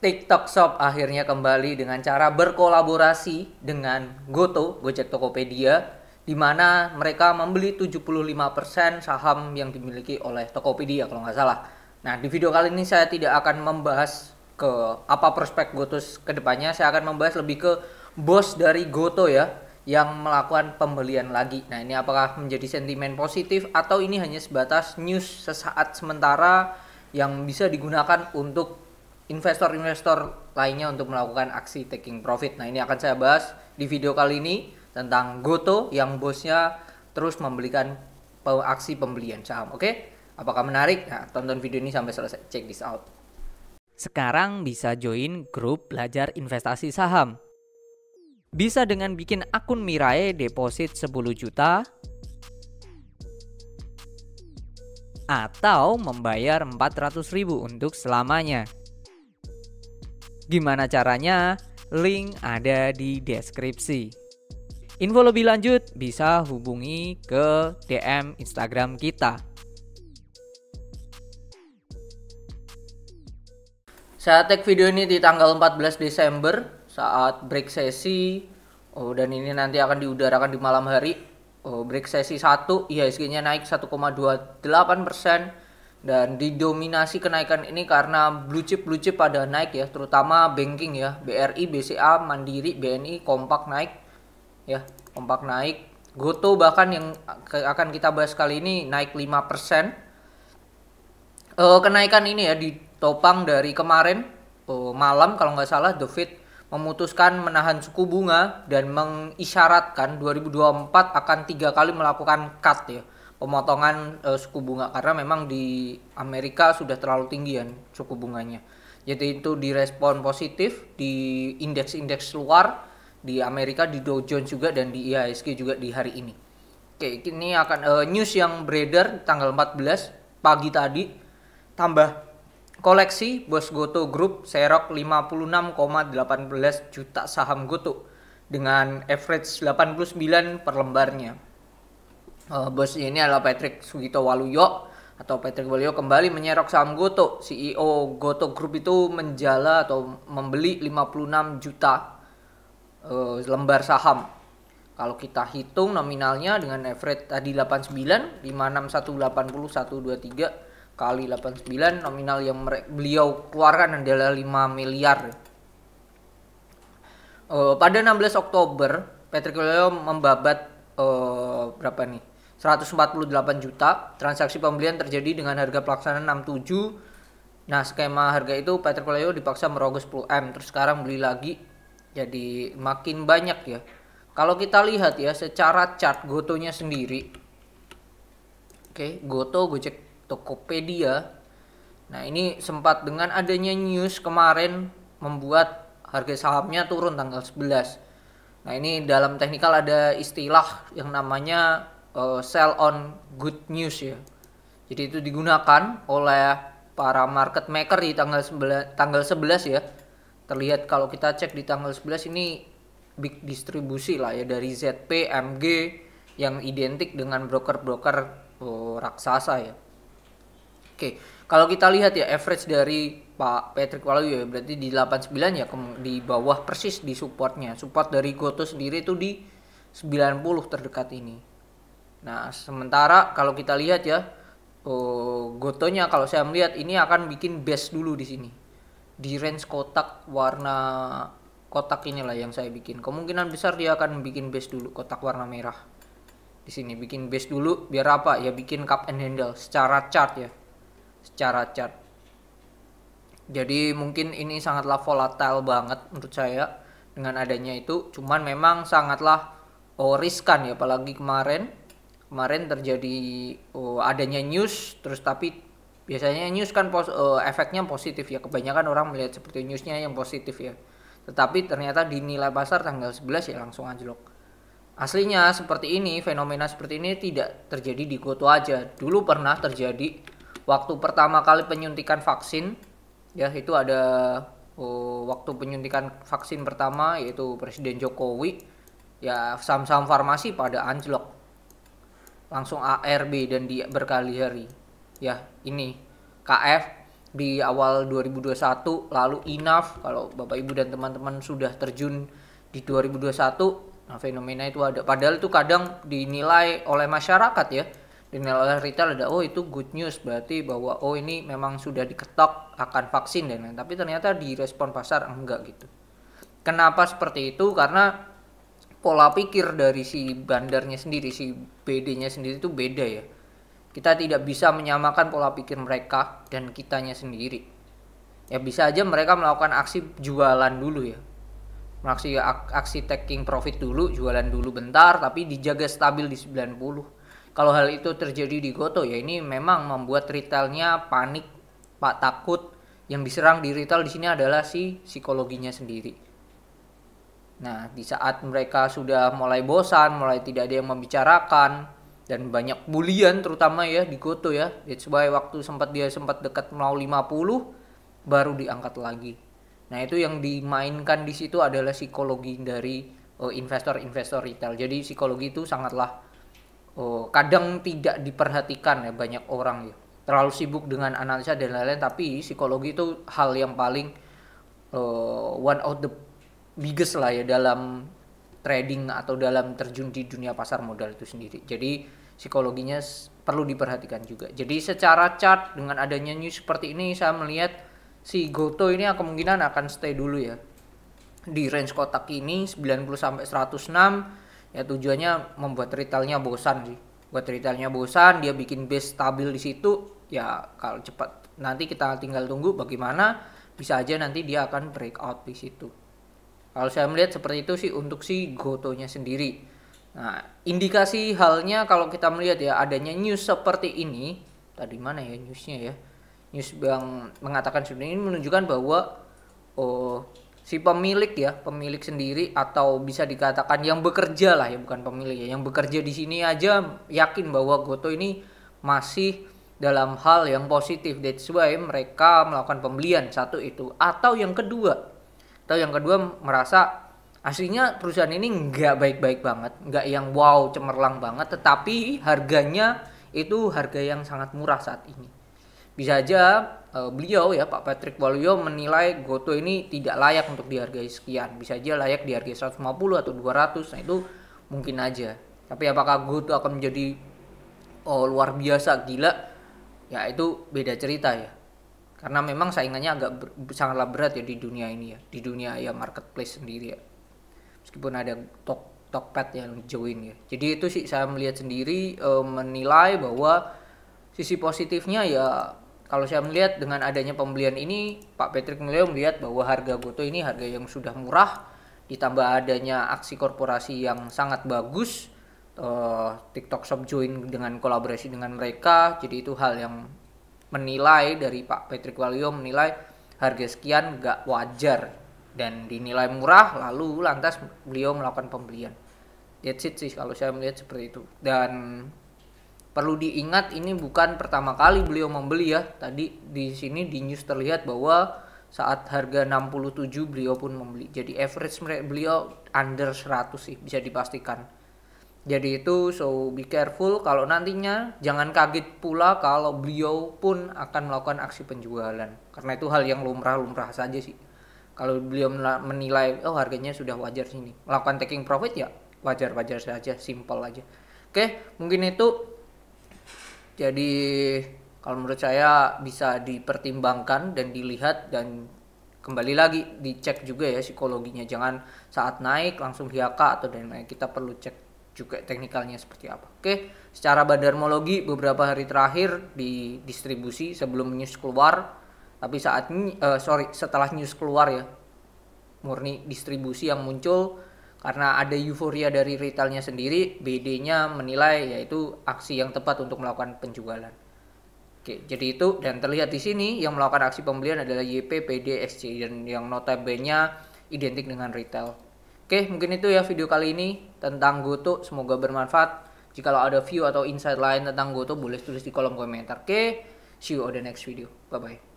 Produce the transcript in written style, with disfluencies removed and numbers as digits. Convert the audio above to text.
TikTok Shop akhirnya kembali dengan cara berkolaborasi dengan Goto, Gojek Tokopedia, di mana mereka membeli 75% saham yang dimiliki oleh Tokopedia kalau nggak salah. Nah, di video kali ini saya tidak akan membahas ke apa prospek Goto ke depannya, saya akan membahas lebih ke bos dari Goto ya, yang melakukan pembelian lagi. Nah, ini apakah menjadi sentimen positif atau ini hanya sebatas news sesaat sementara yang bisa digunakan untuk investor-investor lainnya untuk melakukan aksi taking profit. Nah, ini akan saya bahas di video kali ini tentang Goto yang bosnya terus memberikan aksi pembelian saham. Oke? Apakah menarik? Nah, tonton video ini sampai selesai. Check this out. Sekarang bisa join grup belajar investasi saham. Bisa dengan bikin akun Mirai deposit 10 juta atau membayar 400.000 untuk selamanya. Gimana caranya? Link ada di deskripsi. Info lebih lanjut bisa hubungi ke DM Instagram kita. Saya tag video ini di tanggal 14 Desember saat break sesi. Dan ini nanti akan diudarakan di malam hari. Break sesi 1 IHSG-nya naik 1,28% dan didominasi kenaikan ini karena blue chip pada naik ya, terutama banking ya, BRI, BCA, Mandiri, BNI kompak naik ya, kompak naik. Goto bahkan yang akan kita bahas kali ini naik 5%. Kenaikan ini ya ditopang dari kemarin malam kalau nggak salah The Fed memutuskan menahan suku bunga dan mengisyaratkan 2024 akan 3 kali melakukan cut ya, pemotongan suku bunga karena memang di Amerika sudah terlalu tinggi ya suku bunganya. Jadi itu direspon positif di indeks-indeks luar di Amerika, di Dow Jones juga dan di IHSG juga di hari ini. Oke, ini akan news yang beredar tanggal 14 pagi tadi, tambah koleksi bos Goto Group serok 56,18 juta saham Goto dengan average 89 per lembarnya. Bos ini adalah Patrick Sugitowaluyo atau Patrick Waluyo kembali menyerok saham Goto. CEO Goto Group itu menjala atau membeli 56 juta lembar saham. Kalau kita hitung nominalnya dengan average tadi 89, 56180 123 kali 89, nominal yang beliau keluarkan adalah 5 miliar. Pada 16 Oktober, Patrick Waluyo membabat berapa nih? 148 juta. Transaksi pembelian terjadi dengan harga pelaksanaan 67. Nah, skema harga itu Patrick Waluyo dipaksa merogoh 10M, terus sekarang beli lagi. Jadi makin banyak ya. Kalau kita lihat ya secara chart Gotonya sendiri. Oke, Goto, Gojek Tokopedia. Nah, ini sempat dengan adanya news kemarin membuat harga sahamnya turun tanggal 11. Nah, ini dalam teknikal ada istilah yang namanya sell on good news ya. Jadi itu digunakan oleh para market maker di tanggal 11 ya. Terlihat kalau kita cek di tanggal 11 ini big distribusi lah ya dari ZP, MG yang identik dengan broker-broker raksasa ya. Oke, kalau kita lihat ya average dari Pak Patrick Waluyo ya, berarti di 89 ya, di bawah persis di supportnya. Support dari Goto sendiri itu di 90 terdekat ini. Nah, sementara kalau kita lihat ya Gotonya kalau saya melihat ini akan bikin base dulu di sini. Di range kotak warna kotak inilah yang saya bikin. Kemungkinan besar dia akan bikin base dulu kotak warna merah. Di sini bikin base dulu biar apa? Ya bikin cup and handle secara chart ya. Secara chart. Jadi mungkin ini sangatlah volatile banget menurut saya dengan adanya itu. Cuman memang sangatlah riskan ya, apalagi kemarin terjadi adanya news terus, tapi biasanya news kan efeknya positif ya, kebanyakan orang melihat seperti newsnya yang positif ya, tetapi ternyata di nilai pasar tanggal 11 ya langsung anjlok. Aslinya seperti ini, fenomena seperti ini tidak terjadi di Goto aja. Dulu pernah terjadi waktu pertama kali penyuntikan vaksin ya, itu ada waktu penyuntikan vaksin pertama yaitu Presiden Jokowi ya, saham-saham farmasi pada anjlok langsung ARB dan berkali hari ya. Ini KF di awal 2021, lalu enough kalau Bapak Ibu dan teman-teman sudah terjun di 2021. Nah, fenomena itu ada. Padahal itu kadang dinilai oleh masyarakat ya, dinilai oleh retail ada, oh itu good news, berarti bahwa oh ini memang sudah diketok akan vaksin dan lain. Tapi ternyata di respon pasar enggak gitu. Kenapa seperti itu? Karena pola pikir dari si bandarnya sendiri, si BD-nya sendiri itu beda ya. Kita tidak bisa menyamakan pola pikir mereka dan kitanya sendiri. Ya bisa aja mereka melakukan aksi jualan dulu ya, aksi taking profit dulu, jualan dulu bentar, tapi dijaga stabil di 90. Kalau hal itu terjadi di Goto ya ini memang membuat retailnya panik, pak takut. Yang diserang di retail di sini adalah si psikologinya sendiri. Nah, di saat mereka sudah mulai bosan, mulai tidak ada yang membicarakan dan banyak bulian terutama ya di Goto ya. That's why waktu dia sempat dekat mau 50 baru diangkat lagi. Nah, itu yang dimainkan di situ adalah psikologi dari investor-investor retail. Jadi psikologi itu sangatlah kadang tidak diperhatikan ya banyak orang ya. Terlalu sibuk dengan analisa dan lain-lain, tapi psikologi itu hal yang paling one of the biggest lah ya dalam trading atau dalam terjun di dunia pasar modal itu sendiri. Jadi psikologinya perlu diperhatikan juga. Jadi secara chart dengan adanya news seperti ini saya melihat si Goto ini kemungkinan akan stay dulu ya di range kotak ini 90 sampai 106 ya, tujuannya membuat retailnya bosan sih. Buat retailnya bosan, dia bikin base stabil di situ ya, kalau cepat nanti kita tinggal tunggu bagaimana, bisa aja nanti dia akan breakout di situ. Kalau saya melihat seperti itu sih untuk si Gotonya sendiri. Nah, indikasi halnya kalau kita melihat ya adanya news seperti ini, tadi mana ya newsnya ya? News yang mengatakan sebenarnya ini menunjukkan bahwa si pemilik sendiri atau bisa dikatakan yang bekerja lah ya, bukan pemilik ya, yang bekerja di sini aja yakin bahwa Goto ini masih dalam hal yang positif. That's why mereka melakukan pembelian, satu itu. Atau yang kedua merasa aslinya perusahaan ini nggak baik-baik banget, nggak yang wow cemerlang banget, tetapi harganya itu harga yang sangat murah saat ini. Bisa aja beliau ya Pak Patrick Waluyo menilai Goto ini tidak layak untuk dihargai sekian. Bisa aja layak dihargai 150 atau 200. Nah itu mungkin aja. Tapi apakah Goto akan menjadi luar biasa gila? Ya itu beda cerita ya. Karena memang saingannya sangatlah berat ya di dunia ini ya. Di dunia ya marketplace sendiri ya. Meskipun ada Tokped yang join ya. Jadi itu sih saya melihat sendiri, menilai bahwa sisi positifnya ya, kalau saya melihat dengan adanya pembelian ini, Pak Patrick melihat bahwa harga Goto ini harga yang sudah murah, ditambah adanya aksi korporasi yang sangat bagus, TikTok Shop join dengan kolaborasi dengan mereka, jadi itu hal yang menilai dari Pak Patrick Waluyo menilai harga sekian gak wajar dan dinilai murah, lalu lantas beliau melakukan pembelian. That's it sih kalau saya melihat seperti itu. Dan perlu diingat ini bukan pertama kali beliau membeli ya. Tadi di sini di news terlihat bahwa saat harga 67 beliau pun membeli. Jadi average beliau under 100 sih bisa dipastikan. Jadi itu so be careful kalau nantinya, jangan kaget pula kalau beliau pun akan melakukan aksi penjualan. Karena itu hal yang lumrah-lumrah saja sih. Kalau beliau menilai harganya sudah wajar sini, melakukan taking profit ya wajar-wajar saja, simple aja. Oke, mungkin itu. Jadi kalau menurut saya bisa dipertimbangkan dan dilihat dan kembali lagi dicek juga ya psikologinya. Jangan saat naik langsung hiaka atau dan lain. Kita perlu cek juga teknikalnya seperti apa. Oke, secara bandarmologi beberapa hari terakhir di distribusi sebelum news keluar, tapi setelah news keluar ya, murni distribusi yang muncul karena ada euforia dari retailnya sendiri. BD-nya menilai yaitu aksi yang tepat untuk melakukan penjualan. Oke, jadi itu, dan terlihat di sini yang melakukan aksi pembelian adalah YP, PD, XC, dan yang notabene identik dengan retail. Oke, mungkin itu ya video kali ini tentang Goto, semoga bermanfaat. Jika ada view atau insight lain tentang Goto boleh tulis di kolom komentar. Oke, see you on the next video. Bye bye.